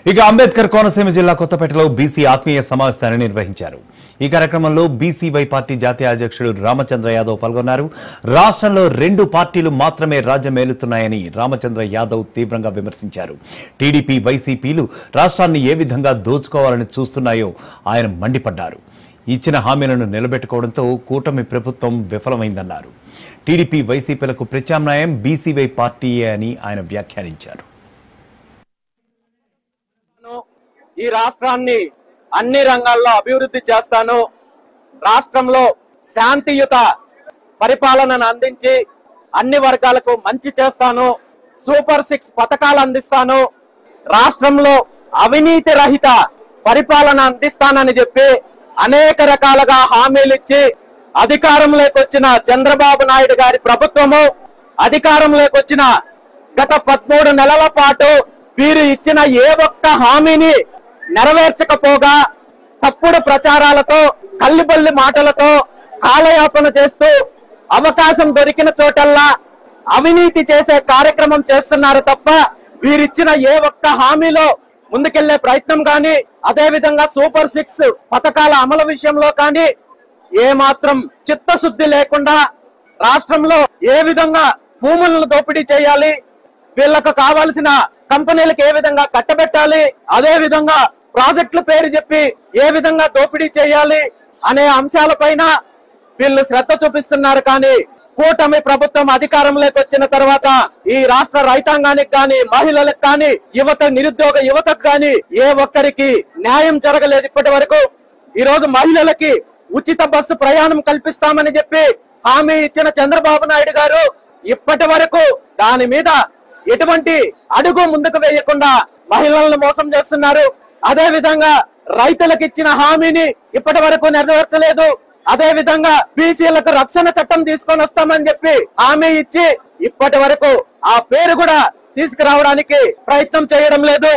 ఇక అంబేద్కర్ కోనసీమ జిల్లా కొత్తపేటలో బీసీ ఆత్మీయ సమావేశాన్ని నిర్వహించారు. ఈ కార్యక్రమంలో బీసీవై పార్టీ జాతీయ అధ్యక్షుడు రామచంద్ర యాదవ్ పాల్గొన్నారు. రాష్ట్రంలో 2 పార్టీలు మాత్రమే రాజ్యం ఏలుతున్నాయని రామచంద్ర యాదవ్ తీవ్రంగా విమర్శించారు. టీడీపీ, వైసీపీలు రాష్ట్రాన్ని ఏ విధంగా దోచుకోవాలని చూస్తున్నాయో ఆయన మండిపడ్డారు. ఇచ్చిన హామీలను నిలబెట్టుకోవడంతో కూటమి ప్రభుత్వం విఫలమైందన్నారు. టీడీపీ, వైసీపీలకు ప్రత్యామ్నాయం బీసీవై పార్టీయే అని ఆయన వ్యాఖ్యానించారు. ఈ రాష్ట్రాన్ని అన్ని రంగాల్లో అభివృద్ధి చేస్తాను, రాష్ట్రంలో శాంతియుత పరిపాలనను అందించి అన్ని వర్గాలకు మంచి చేస్తాను, సూపర్ 6 పథకాలు అందిస్తాను, రాష్ట్రంలో అవినీతి రహిత పరిపాలన అందిస్తానని చెప్పి అనేక రకాలుగా హామీలు ఇచ్చి అధికారంలోకి వచ్చిన చంద్రబాబు నాయుడు గారి ప్రభుత్వము అధికారంలోకి వచ్చిన గత 13 నెలల పాటు వీరు ఇచ్చిన ఏ ఒక్క హామీని నెరవేర్చకపోగా తప్పుడు ప్రచారాలతో కల్లిబల్లి మాటలతో కాలయాపన చేస్తూ అవకాశం దొరికిన చోటల్లా అవినీతి చేసే కార్యక్రమం చేస్తున్నారు తప్ప వీరిచ్చిన ఏ ఒక్క హామీలో ముందుకెళ్లే ప్రయత్నం కానీ అదే విధంగా సూపర్ 6 పథకాల అమలు విషయంలో కానీ ఏ మాత్రం చిత్తశుద్ధి లేకుండా రాష్ట్రంలో ఏ విధంగా భూములను దోపిడీ చేయాలి, వీళ్లకు కావాల్సిన కంపెనీలకు ఏ విధంగా కట్టబెట్టాలి, అదే విధంగా ప్రాజెక్టుల పేరు చెప్పి ఏ విధంగా దోపిడీ చేయాలి అనే అంశాలపైన వీళ్ళు శ్రద్ధ చూపిస్తున్నారు. కానీ కూటమి ప్రభుత్వం అధికారంలోకి వచ్చిన తర్వాత ఈ రాష్ట్ర రైతాంగానికి కానీ మహిళలకు కానీ నిరుద్యోగ యువతకు కానీ ఏ ఒక్కరికి న్యాయం జరగలేదు ఇప్పటి వరకు. ఈ రోజు మహిళలకి ఉచిత బస్సు ప్రయాణం కల్పిస్తామని చెప్పి హామీ ఇచ్చిన చంద్రబాబు నాయుడు గారు ఇప్పటి వరకు దాని మీద ఎటువంటి అడుగు ముందుకు వేయకుండా మహిళలను మోసం చేస్తున్నారు. అదే విధంగా రైతులకు ఇచ్చిన హామీని ఇప్పటి వరకు నెరవేర్చలేదు. అదే విధంగా బీసీలకు రక్షణ చట్టం తీసుకొని వస్తామని చెప్పి హామీ ఇచ్చి ఇప్పటి వరకు ఆ పేరు కూడా తీసుకురావడానికి ప్రయత్నం చేయడం లేదు.